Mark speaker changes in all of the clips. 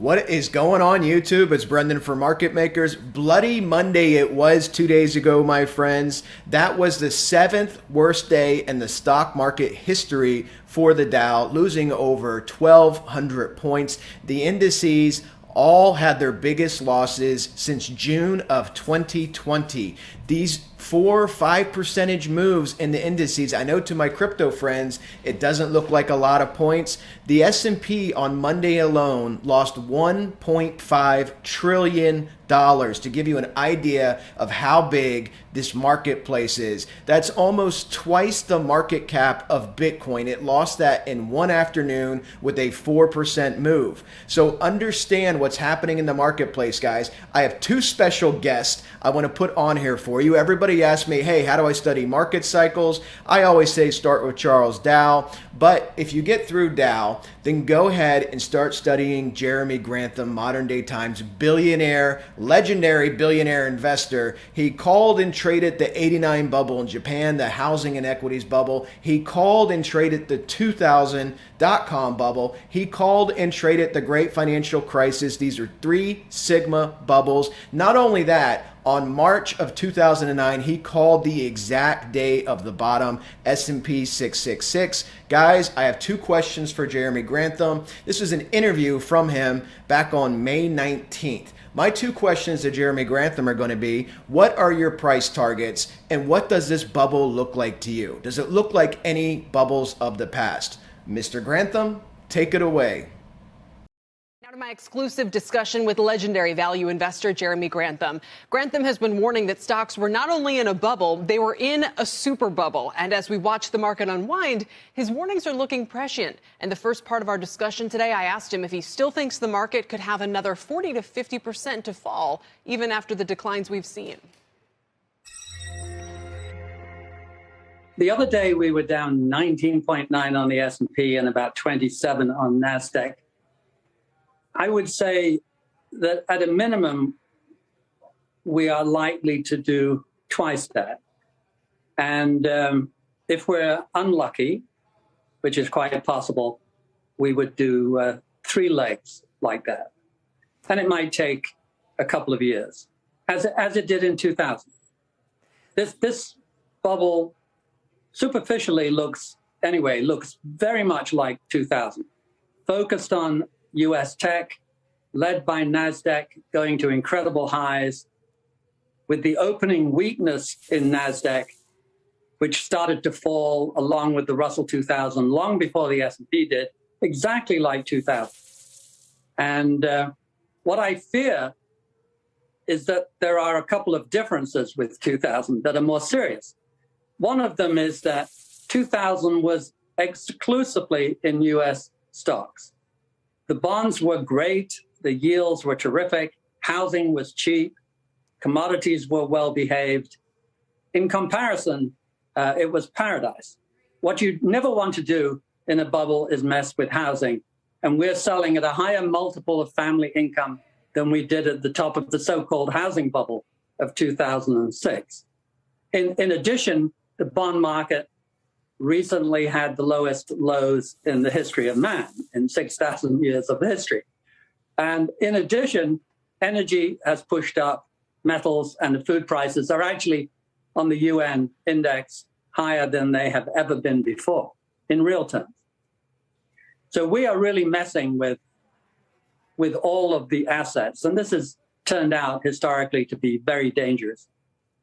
Speaker 1: What is going on YouTube? It's Brendan for Market Makers. Bloody Monday it was 2 days ago, my friends. That was the 7th worst day in the stock market history for the Dow, losing over 1,200 points. The indices all had their biggest losses since June of 2020. These 4-5% moves in the indices. I know to my crypto friends, it doesn't look like a lot of points. The S&P on Monday alone lost $1.5 trillion to give you an idea of how big this marketplace is. That's almost twice the market cap of Bitcoin. It lost that in one afternoon with a 4% move. So understand what's happening in the marketplace, guys. I have two special guests I want to put on here for you. Everybody asks me, hey, how do I study market cycles? I always say start with Charles Dow. But if you get through Dow, then go ahead and start studying Jeremy Grantham, modern day times billionaire, legendary billionaire investor. He called and traded the 89 bubble in Japan, the housing and equities bubble. He called and traded the 2000 dot-com bubble. He called and traded the great financial crisis. These are 3 sigma bubbles. Not only that, on March of 2009, he called the exact day of the bottom, S&P 666. Guys, I have 2 questions for Jeremy Grantham. This was an interview from him back on May 19th. My 2 questions to Jeremy Grantham are going to be, what are your price targets and what does this bubble look like to you? Does it look like any bubbles of the past? Mr. Grantham, take it away.
Speaker 2: Now to my exclusive discussion with legendary value investor Jeremy Grantham. Grantham has been warning that stocks were not only in a bubble, they were in a super bubble. And as we watch the market unwind, his warnings are looking prescient. And the first part of our discussion today, I asked him if he still thinks the market could have another 40 to 50% to fall, even after the declines we've seen.
Speaker 3: The other day, we were down 19.9 on the S&P and about 27 on NASDAQ. I would say that at a minimum, we are likely to do twice that. And if we're unlucky, which is quite possible, we would do 3 legs like that. And it might take a couple of years, as it did in 2000. This bubble superficially looks very much like 2000, focused on U.S. tech, led by NASDAQ going to incredible highs, with the opening weakness in NASDAQ, which started to fall along with the Russell 2000 long before the S&P did, exactly like 2000. And what I fear is that there are a couple of differences with 2000 that are more serious. One of them is that 2000 was exclusively in U.S. stocks. The bonds were great, the yields were terrific, housing was cheap, commodities were well behaved. In comparison, it was paradise. What you never want to do in a bubble is mess with housing. And we're selling at a higher multiple of family income than we did at the top of the so-called housing bubble of 2006. In addition, the bond market recently had the lowest lows in the history of man, in 6,000 years of history. And in addition, energy has pushed up, metals and the food prices are actually on the UN index higher than they have ever been before in real terms. So we are really messing with all of the assets. And this has turned out historically to be very dangerous.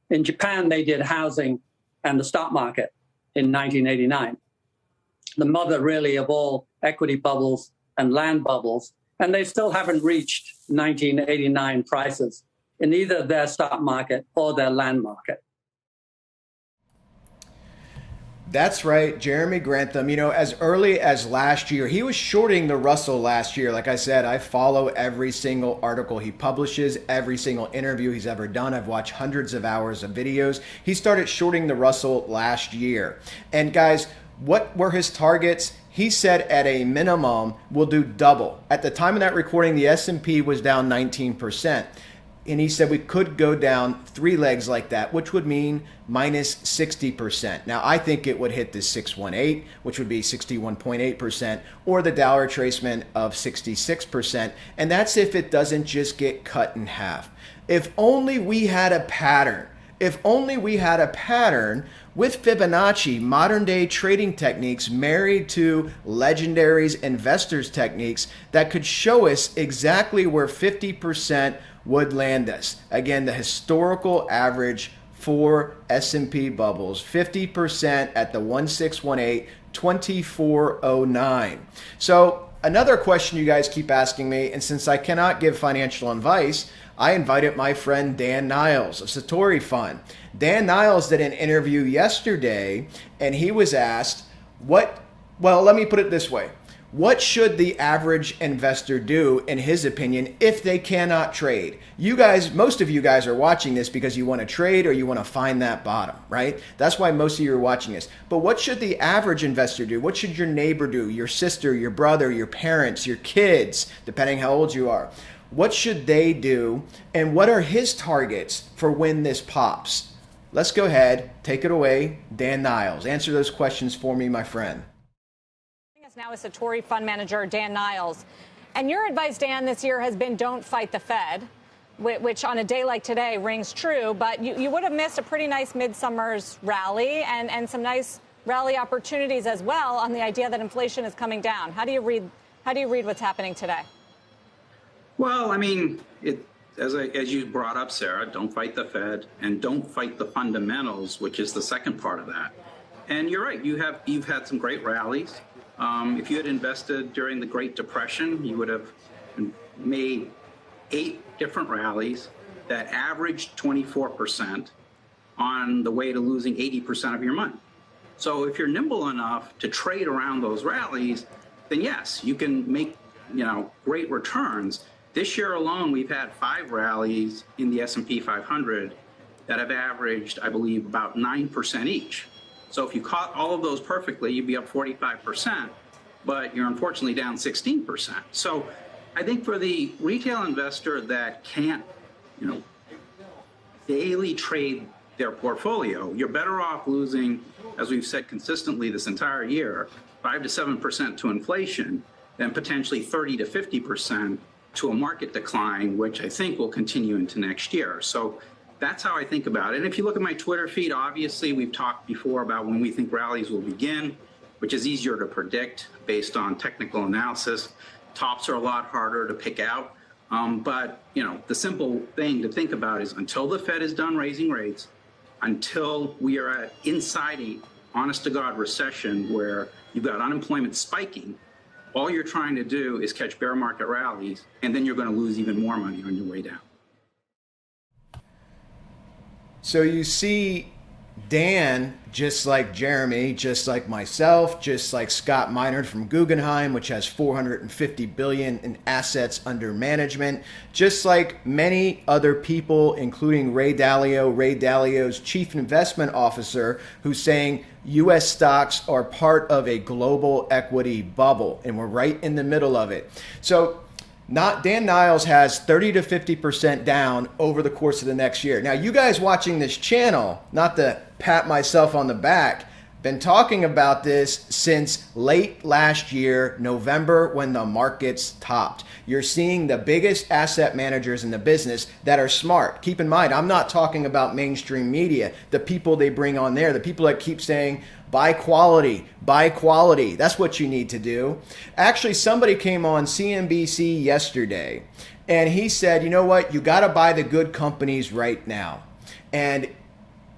Speaker 3: In Japan, they did housing and the stock market in 1989, the mother really of all equity bubbles and land bubbles. And they still haven't reached 1989 prices in either their stock market or their land market.
Speaker 1: That's right, Jeremy Grantham. You know, as early as last year, he was shorting the Russell last year. Like I said, I follow every single article he publishes, every single interview he's ever done. I've watched hundreds of hours of videos. He started shorting the Russell last year. And guys, what were his targets? He said at a minimum, we'll do double. At the time of that recording, the S&P was down 19%. And he said we could go down 3 legs like that, which would mean minus 60%. Now, I think it would hit the 618, which would be 61.8%, or the Dow retracement of 66%. And that's if it doesn't just get cut in half. If only we had a pattern. If only we had a pattern with Fibonacci, modern day trading techniques married to legendaries investors techniques that could show us exactly where 50% would land us. Again, the historical average for S&P bubbles, 50% at the 1618, 2409. So another question you guys keep asking me, and since I cannot give financial advice, I invited my friend Dan Niles of Satori Fund. Dan Niles did an interview yesterday, and he was asked, well, let me put it this way. What should the average investor do, in his opinion, if they cannot trade? You guys, most of you guys are watching this because you want to trade or you want to find that bottom, right? That's why most of you are watching this. But what should the average investor do? What should your neighbor do? Your sister, your brother, your parents, your kids, depending how old you are. What should they do? And what are his targets for when this pops? Let's go ahead, take it away, Dan Niles. Answer those questions for me, my friend.
Speaker 4: Now is Satori Fund Manager Dan Niles. And your advice, Dan, this year has been don't fight the Fed, which on a day like today rings true. But you would have missed a pretty nice midsummer's rally and some nice rally opportunities as well on the idea that inflation is coming down. How do you read what's happening today?
Speaker 5: Well, I mean, as you brought up, Sarah, don't fight the Fed and don't fight the fundamentals, which is the second part of that. And you're right, you've had some great rallies. If you had invested during the Great Depression, you would have made 8 different rallies that averaged 24% on the way to losing 80% of your money. So if you're nimble enough to trade around those rallies, then yes, you can make, great returns. This year alone, we've had 5 rallies in the S&P 500 that have averaged, I believe, about 9% each. So if you caught all of those perfectly, you'd be up 45%, but you're unfortunately down 16%. So I think for the retail investor that can't, daily trade their portfolio, you're better off losing, as we've said consistently this entire year, 5 to 7% to inflation than potentially 30 to 50% to a market decline, which I think will continue into next year. So that's how I think about it. And if you look at my Twitter feed, obviously we've talked before about when we think rallies will begin, which is easier to predict based on technical analysis. Tops are a lot harder to pick out. But the simple thing to think about is until the Fed is done raising rates, until we are inside a honest to God recession where you've got unemployment spiking, all you're trying to do is catch bear market rallies, and then you're going to lose even more money on your way down.
Speaker 1: So you see Dan, just like Jeremy, just like myself, just like Scott Minerd from Guggenheim, which has $450 billion in assets under management, just like many other people, including Ray Dalio's chief investment officer, who's saying U.S. stocks are part of a global equity bubble, and we're right in the middle of it. So Dan Niles has 30 to 50% down over the course of the next year. Now, you guys watching this channel, not to pat myself on the back, been talking about this since late last year, November, when the markets topped. You're seeing the biggest asset managers in the business that are smart. Keep in mind, I'm not talking about mainstream media, the people they bring on there, the people that keep saying, buy quality, buy quality. That's what you need to do. Actually, somebody came on CNBC yesterday and he said, you know what? You got to buy the good companies right now. And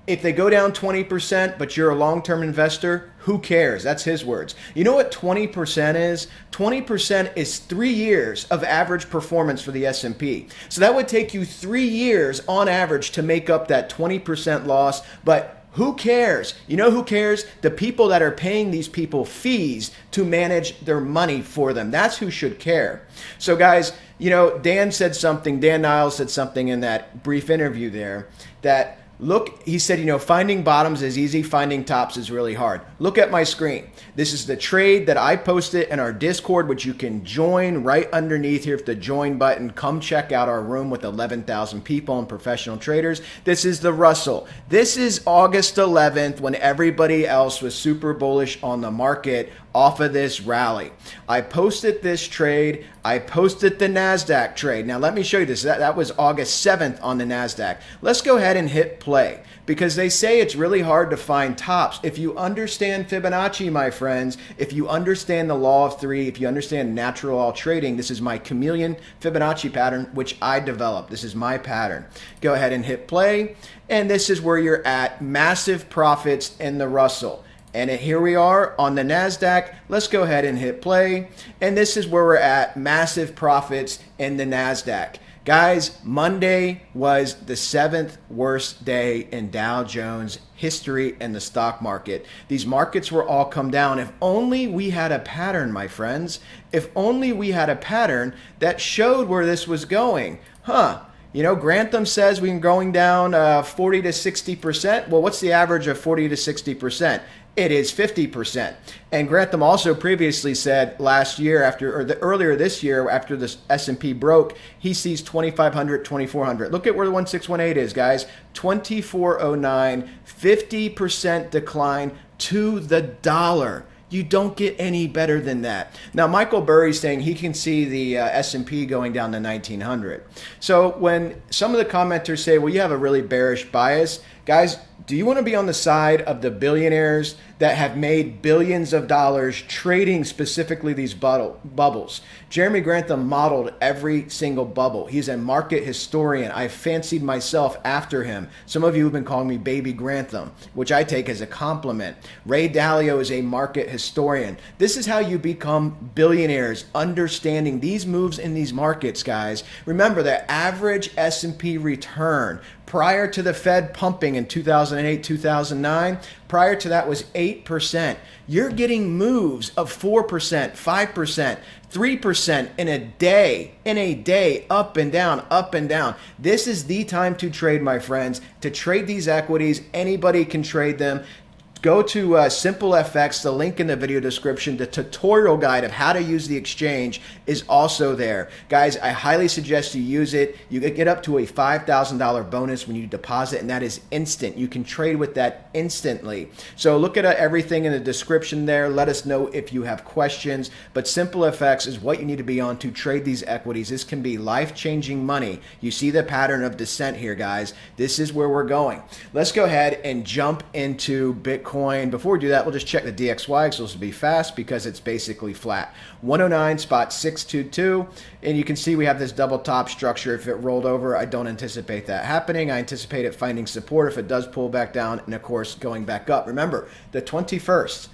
Speaker 1: if they go down 20%, but you're a long-term investor, who cares? That's his words. You know what 20% is? 20% is 3 years of average performance for the S&P. So that would take you 3 years on average to make up that 20% loss. But who cares? You know who cares? The people that are paying these people fees to manage their money for them. That's who should care. So guys, Dan Niles said something in that brief interview there that Look, he said, finding bottoms is easy, finding tops is really hard. Look at my screen. This is the trade that I posted in our Discord, which you can join right underneath here with the join button. Come check out our room with 11,000 people and professional traders. This is the Russell. This is August 11th when everybody else was super bullish on the market off of this rally. I posted this trade. I posted the NASDAQ trade. Now let me show you this. That was August 7th on the NASDAQ. Let's go ahead and hit play because they say it's really hard to find tops. If you understand Fibonacci, my friends, if you understand the law of three, if you understand natural law trading, this is my chameleon Fibonacci pattern, which I developed. This is my pattern. Go ahead and hit play. And this is where you're at, massive profits in the Russell. And here we are on the NASDAQ. Let's go ahead and hit play. And this is where we're at, massive profits in the NASDAQ. Guys, Monday was the 7th worst day in Dow Jones history in the stock market. These markets were all come down. If only we had a pattern, my friends. If only we had a pattern that showed where this was going. Grantham says we're going down 40 to 60%. Well, what's the average of 40 to 60%? It is 50%. And Grantham also previously said last year earlier this year after the S&P broke, he sees 2,500, 2,400. Look at where the 1618 is, guys. 2409, 50% decline to the dollar. You don't get any better than that. Now, Michael Burry's saying he can see the S&P going down to 1900. So when some of the commenters say, well, you have a really bearish bias, guys, do you want to be on the side of the billionaires that have made billions of dollars trading specifically these bubbles? Jeremy Grantham modeled every single bubble. He's a market historian. I fancied myself after him. Some of you have been calling me Baby Grantham, which I take as a compliment. Ray Dalio is a market historian. This is how you become billionaires, understanding these moves in these markets, guys. Remember, the average S&P return prior to the Fed pumping in 2008, 2009, prior to that was 8%. You're getting moves of 4%, 5%, 3% in a day, up and down, up and down. This is the time to trade, my friends, to trade these equities. Anybody can trade them. Go to SimpleFX, the link in the video description. The tutorial guide of how to use the exchange is also there. Guys, I highly suggest you use it. You get up to a $5,000 bonus when you deposit, and that is instant. You can trade with that instantly. So look at everything in the description there. Let us know if you have questions. But SimpleFX is what you need to be on to trade these equities. This can be life-changing money. You see the pattern of descent here, guys. This is where we're going. Let's go ahead and jump into Bitcoin. Before we do that, we'll just check the DXY because this will be fast because it's basically flat. 109.622, and you can see we have this double top structure. If it rolled over, I don't anticipate that happening. I anticipate it finding support if it does pull back down, and of course going back up. Remember, the 21st,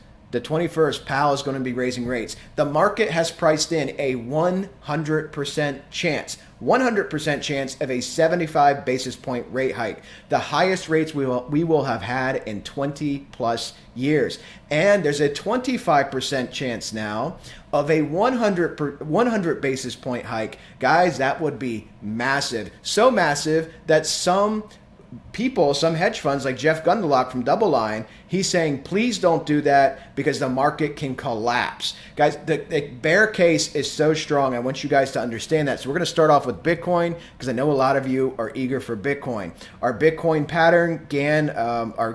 Speaker 1: Powell is going to be raising rates. The market has priced in a 100% chance. 100% chance of a 75 basis point rate hike, the highest rates we will have had in 20 plus years. And there's a 25% chance now of a 100 basis point hike. Guys, that would be massive. So massive that some hedge funds like Jeff Gundelock from Double Line, he's saying, please don't do that because the market can collapse. Guys, the bear case is so strong. I want you guys to understand that. So we're going to start off with Bitcoin because I know a lot of you are eager for Bitcoin. Our Bitcoin pattern,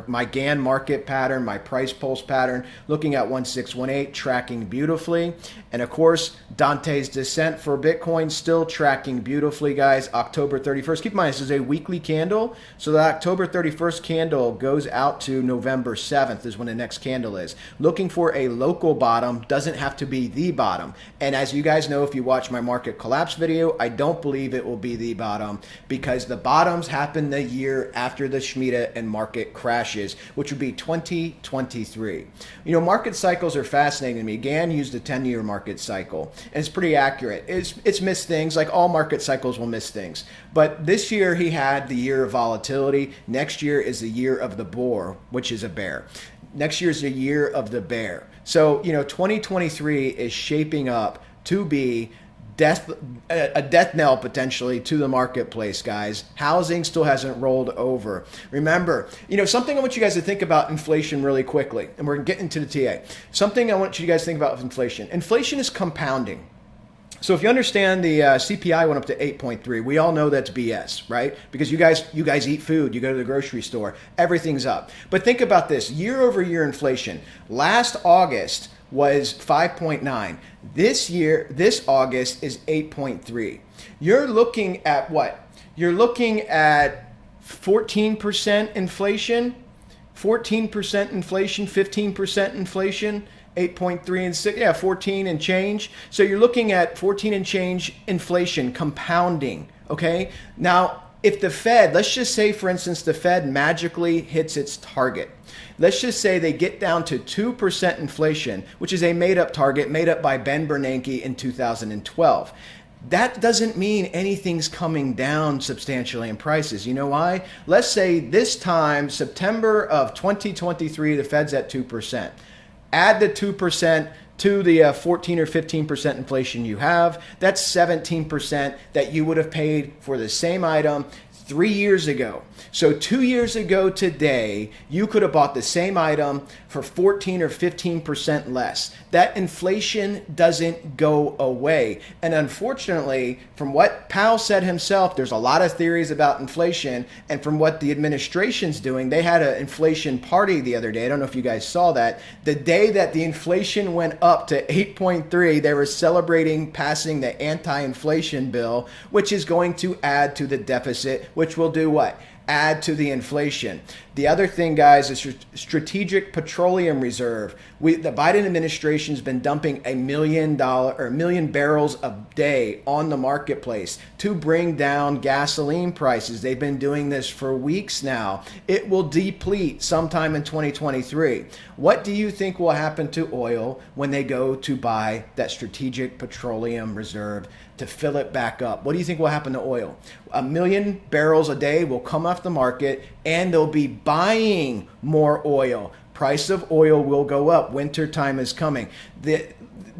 Speaker 1: my GAN market pattern, my price pulse pattern, looking at 1618, tracking beautifully. And of course, Dante's Descent for Bitcoin still tracking beautifully, guys. October 31st. Keep in mind, this is a weekly candle. So the October 31st candle goes out to November 7th is when the next candle is. Looking for a local bottom, doesn't have to be the bottom. And as you guys know, if you watch my market collapse video, I don't believe it will be the bottom because the bottoms happen the year after the Shemitah and market crashes, which would be 2023. Market cycles are fascinating to me. GAN used a 10-year market cycle, and it's pretty accurate. It's missed things, like all market cycles will miss things. But this year he had the year of volatility. Next year is the year of the boar, which is a bear. Next year is the year of the bear. So, 2023 is shaping up to be a death knell potentially to the marketplace, guys. Housing still hasn't rolled over. Remember, something I want you guys to think about inflation really quickly, and we're getting to the TA. Something I want you guys to think about with inflation. Inflation is compounding. So if you understand the CPI went up to 8.3, we all know that's BS, right? Because you guys eat food, you go to the grocery store, everything's up. But think about this, year over year inflation. Last August was 5.9. This August is 8.3. You're looking at what? You're looking at 14% inflation, 14% inflation, 15% inflation. 8.3 and 6, 14 and change. So you're looking at 14 and change inflation compounding, okay? Now, if the Fed, let's just say, for instance, the Fed magically hits its target. Let's just say they get down to 2% inflation, which is a made-up target made up by Ben Bernanke in 2012. That doesn't mean anything's coming down substantially in prices. You know why? Let's say this time, September of 2023, the Fed's at 2%. Add the 2% to the 14 or 15% inflation you have. That's 17% that you would have paid for the same item 3 years ago. So 2 years ago today, you could have bought the same item for 14 or 15% less. That inflation doesn't go away. And unfortunately, from what Powell said himself, there's a lot of theories about inflation. And from what the administration's doing, they had an inflation party the other day. I don't know if you guys saw that. The day that the inflation went up to 8.3, they were celebrating passing the anti-inflation bill, which is going to add to the deficit, which will do what? Add to the inflation. The other thing, guys, is strategic petroleum reserve. The Biden administration's been dumping $1 million barrels a day on the marketplace to bring down gasoline prices. They've been doing this for weeks now. It will deplete sometime in 2023. What do you think will happen to oil when they go to buy that strategic petroleum reserve to fill it back up? What do you think will happen to oil? 1 million barrels a day will come off the market, and they'll be buying more oil. Price of oil will go up. Winter time is coming.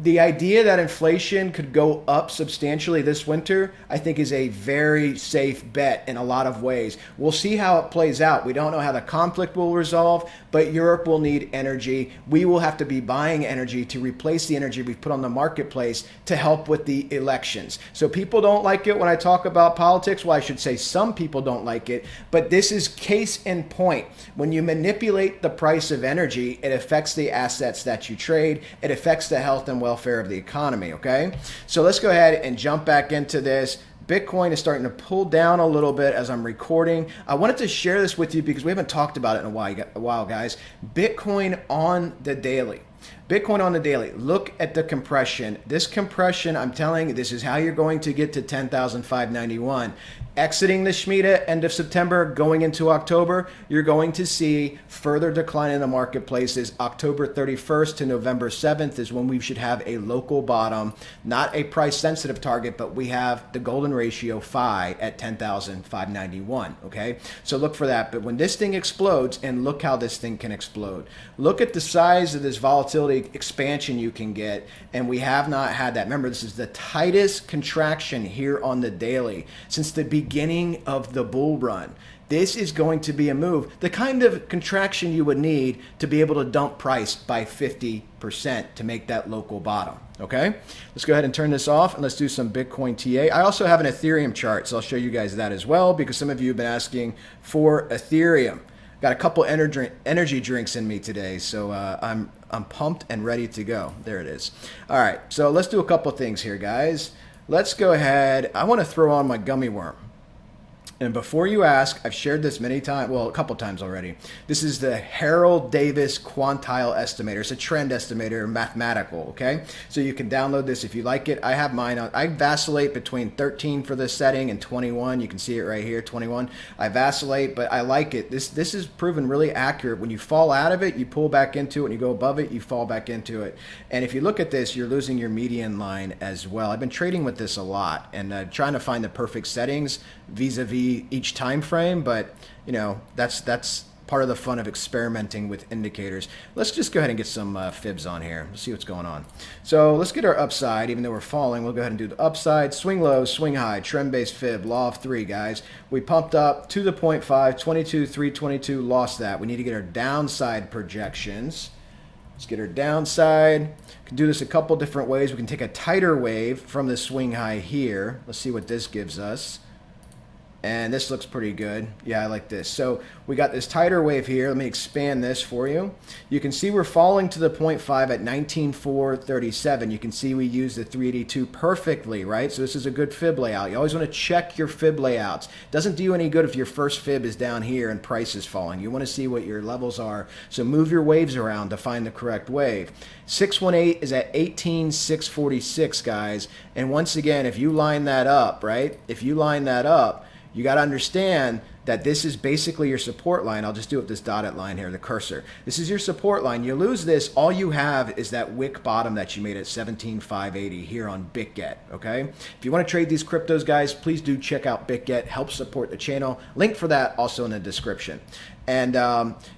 Speaker 1: The idea that inflation could go up substantially this winter, I think, is a very safe bet in a lot of ways. We'll see how it plays out. We don't know how the conflict will resolve, but Europe will need energy. We will have to be buying energy to replace the energy we've put on the marketplace to help with the elections. So people don't like it when I talk about politics. Well, I should say some people don't like it, but this is case in point. When you manipulate the price of energy, it affects the assets that you trade. It affects the health and welfare of the economy, okay? So let's go ahead and jump back into this. Bitcoin is starting to pull down a little bit as I'm recording. I wanted to share this with you because we haven't talked about it in a while, guys. Bitcoin on the daily. Bitcoin on the daily. Look at the compression. This compression, I'm telling you, this is how you're going to get to 10,591. Exiting the Shemitah end of September, going into October, you're going to see further decline in the marketplaces. October 31st to November 7th is when we should have a local bottom, not a price sensitive target, but we have the golden ratio phi at 10,591. Okay, so look for that. But when this thing explodes, and look how this thing can explode. Look at the size of this volatility expansion you can get, and we have not had that. Remember, this is the tightest contraction here on the daily since the beginning of the bull run. This is going to be a move, the kind of contraction you would need to be able to dump price by 50% to make that local bottom. Okay, let's go ahead and turn this off and let's do some Bitcoin TA. I also have an Ethereum chart, so I'll show you guys that as well because some of you have been asking for Ethereum. Got a couple energy drinks in me today, so I'm pumped and ready to go. There it is. All right, so let's do a couple things here, guys. Let's go ahead. I want to throw on my gummy worm. And before you ask, I've shared this many times, well, a couple times already. This is the Harold Davis Quantile Estimator. It's a trend estimator, mathematical, okay? So you can download this if you like it. I have mine on. I vacillate between 13 for this setting and 21. You can see it right here, 21. I vacillate, but I like it. This is proven really accurate. When you fall out of it, you pull back into it. When you go above it, you fall back into it. And if you look at this, you're losing your median line as well. I've been trading with this a lot and trying to find the perfect settings vis-a-vis each time frame, but you know, that's part of the fun of experimenting with indicators. Let's just go ahead and get some fibs on here. Let's see what's going on. So let's get our upside. Even though we're falling, we'll go ahead and do the upside. Swing low, swing high, trend-based fib, law of three, guys. We pumped up to the 0.5, 22, 322, lost that. We need to get our downside projections. Let's get our downside. We can do this a couple different ways. We can take a tighter wave from the swing high here. Let's see what this gives us. And this looks pretty good. Yeah, I like this. So we got this tighter wave here. Let me expand this for you. You can see we're falling to the 0.5 at 19,437. You can see we use the 382 perfectly, right? So this is a good fib layout. You always want to check your fib layouts. Doesn't do you any good if your first fib is down here and price is falling. You want to see what your levels are. So move your waves around to find the correct wave. 618 is at 18,646, guys. And once again, if you line that up, right? If you line that up, you got to understand that this is basically your support line. I'll just do it with this dotted line here, the cursor. This is your support line. You lose this, all you have is that wick bottom that you made at 17,580 here on BITGET, okay? If you want to trade these cryptos, guys, please do check out BITGET. Help support the channel. Link for that also in the description. And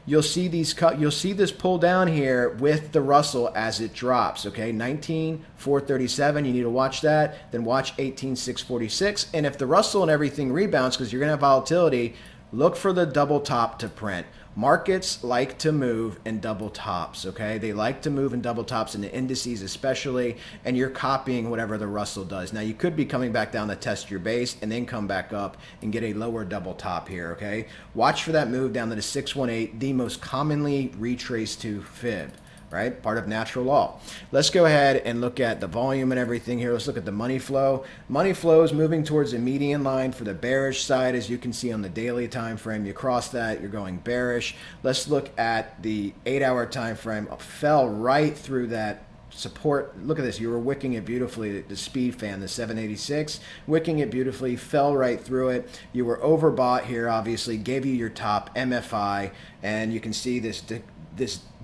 Speaker 1: you'll see this pull down here with the Russell as it drops, okay? 19,437, you need to watch that. Then watch 18,646. And if the Russell and everything rebounds, because you're going to have volatility, look for the double top to print. Markets like to move in double tops, okay? They like to move in double tops in the indices especially, and you're copying whatever the Russell does. Now, you could be coming back down to test your base and then come back up and get a lower double top here, okay? Watch for that move down to the 618, the most commonly retraced to fib. Right? Part of natural law. Let's go ahead and look at the volume and everything here. Let's look at the money flow. Money flow is moving towards the median line for the bearish side, as you can see on the daily time frame. You cross that, you're going bearish. Let's look at the 8-hour time frame. Fell right through that support. Look at this. You were wicking it beautifully. The speed fan, the 786, wicking it beautifully, fell right through it. You were overbought here, obviously, gave you your top MFI, and you can see this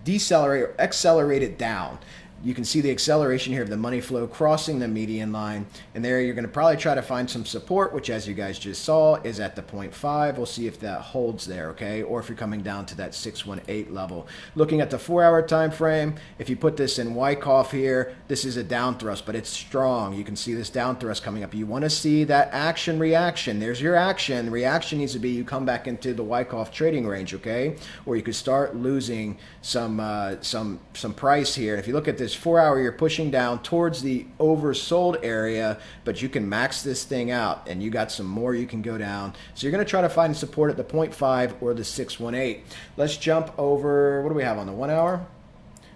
Speaker 1: decelerate or accelerate it down. You can see the acceleration here of the money flow crossing the median line, and there you're going to probably try to find some support, which, as you guys just saw, is at the 0.5. We'll see if that holds there, okay, or if you're coming down to that 618 level. Looking at the 4-hour time frame, if you put this in Wyckoff here, this is a down thrust, but it's strong. You can see this down thrust coming up. You want to see that action reaction. There's your action. The reaction needs to be you come back into the Wyckoff trading range, okay, or you could start losing some price here. And if you look at this 4-hour, you're pushing down towards the oversold area, but you can max this thing out and you got some more you can go down. So you're going to try to find support at the 0.5 or the 618. Let's jump over. What do we have on the 1 hour?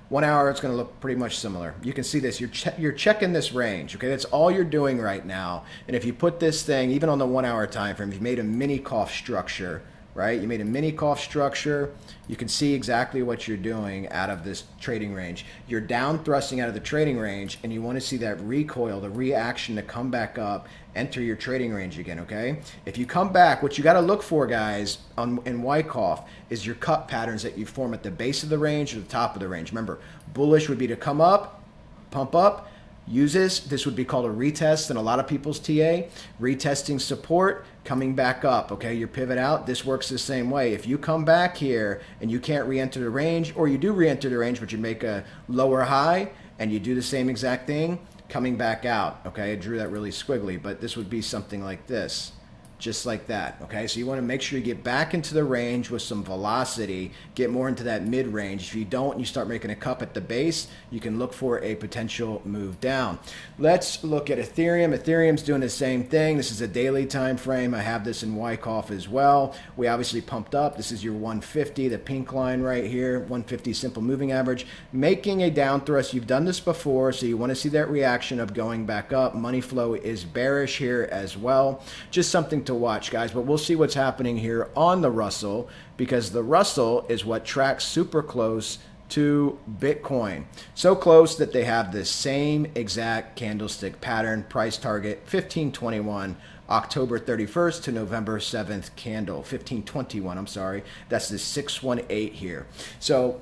Speaker 1: 1 hour, it's going to look pretty much similar. You can see this. You're checking this range, okay? That's all you're doing right now. And if you put this thing, even on the 1 hour time frame, if you made a mini cough structure, right? You made a mini cough structure. You can see exactly what you're doing out of this trading range. You're down thrusting out of the trading range, and you want to see that recoil, the reaction to come back up, enter your trading range again, okay? If you come back, what you got to look for, guys, in Wyckoff is your cut patterns that you form at the base of the range or the top of the range. Remember, bullish would be to come up, pump up, use this. This would be called a retest in a lot of people's TA. Retesting support, coming back up, okay? Your pivot out, this works the same way. If you come back here and you can't re-enter the range, or you do re-enter the range, but you make a lower high and you do the same exact thing, coming back out, okay? I drew that really squiggly, but this would be something like this. Just like that, okay? So you want to make sure you get back into the range with some velocity, get more into that mid-range. If you don't and you start making a cup at the base, you can look for a potential move down. Let's look at Ethereum. Ethereum's doing the same thing. This is a daily time frame. I have this in Wyckoff as well. We obviously pumped up. This is your 150, the pink line right here, 150 simple moving average, making a down thrust. You've done this before, so you want to see that reaction of going back up. Money flow is bearish here as well. Just something to watch, guys, but we'll see what's happening here on the Russell, because the Russell is what tracks super close to Bitcoin. So close that they have the same exact candlestick pattern, price target 1521, October 31st to November 7th candle, 1521, I'm sorry. That's the 618 here. So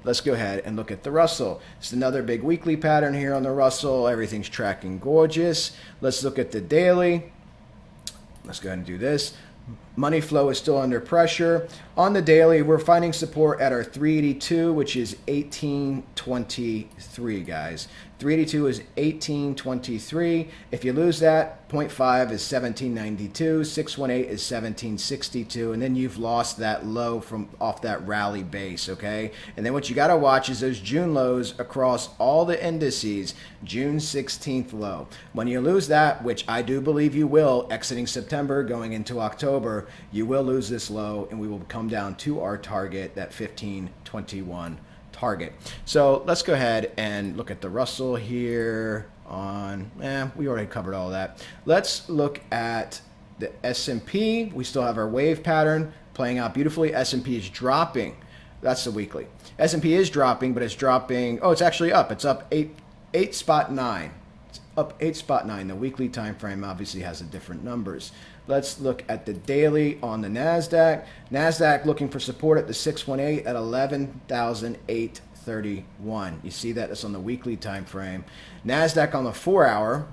Speaker 1: let's go ahead and look at the Russell. It's another big weekly pattern here on the Russell. Everything's tracking gorgeous. Let's look at the daily. Let's go ahead and do this. Money flow is still under pressure. On the daily, we're finding support at our 382, which is 1823, guys. 382 is 1823. If you lose that, 0.5 is 1792, 618 is 1762, and then you've lost that low from off that rally base, okay? And then what you got to watch is those June lows across all the indices. June 16th low. When you lose that, which I do believe you will, exiting September, going into October, you will lose this low, and we will come down to our target, that 1521 target. So let's go ahead and look at the Russell here on, we already covered all that. Let's look at the S&P. We still have our wave pattern playing out beautifully. S&P is dropping. That's the weekly. S&P is dropping, but it's dropping. Oh, it's actually up. It's up 8.9. It's up 8.9. The weekly time frame obviously has the different numbers. Let's look at the daily on the NASDAQ. NASDAQ looking for support at the 618 at 11,831. You see that? It's on the weekly time frame. NASDAQ on the 4-hour,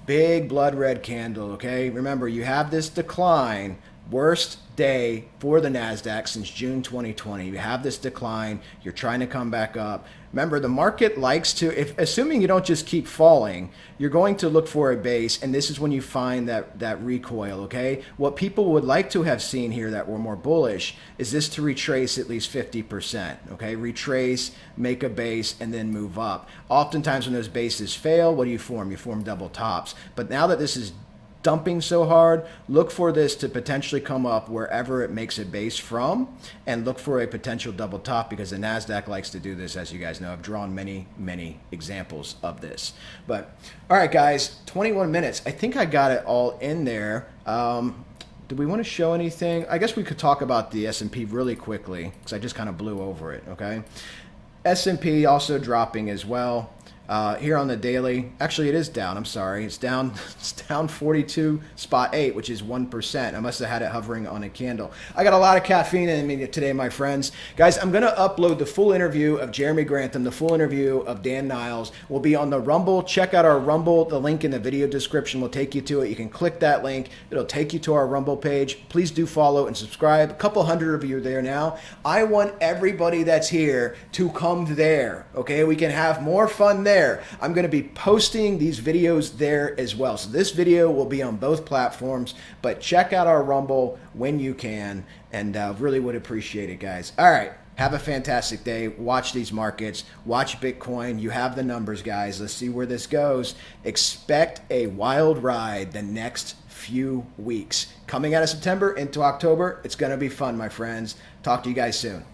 Speaker 1: big blood red candle, okay? Remember, you have this decline, worst day for the NASDAQ since June 2020. You have this decline. You're trying to come back up. Remember, the market likes to, assuming you don't just keep falling, you're going to look for a base, and this is when you find that recoil, okay? What people would like to have seen here that were more bullish is this to retrace at least 50%, okay? Retrace, make a base, and then move up. Oftentimes when those bases fail, what do you form? You form double tops. But now that this is dumping so hard, look for this to potentially come up wherever it makes a base from, and look for a potential double top, because the NASDAQ likes to do this, as you guys know. I've drawn many examples of this. But all right, guys, 21 minutes. I think I got it all in there. Do we want to show anything? I guess we could talk about the S&P really quickly, because I just kind of blew over it, okay? S&P also dropping as well. Here on the daily, actually it is down, I'm sorry. It's down 42.8, which is 1%. I must have had it hovering on a candle. I got a lot of caffeine in me today, my friends. Guys, I'm going to upload the full interview of Jeremy Grantham, the full interview of Dan Niles. Will be on the Rumble. Check out our Rumble. The link in the video description will take you to it. You can click that link. It'll take you to our Rumble page. Please do follow and subscribe. A couple hundred of you are there now. I want everybody that's here to come there, okay? We can have more fun there. I'm going to be posting these videos there as well. So this video will be on both platforms, but check out our Rumble when you can, and really would appreciate it, guys. All right. Have a fantastic day. Watch these markets. Watch Bitcoin. You have the numbers, guys. Let's see where this goes. Expect a wild ride the next few weeks. Coming out of September into October, it's going to be fun, my friends. Talk to you guys soon.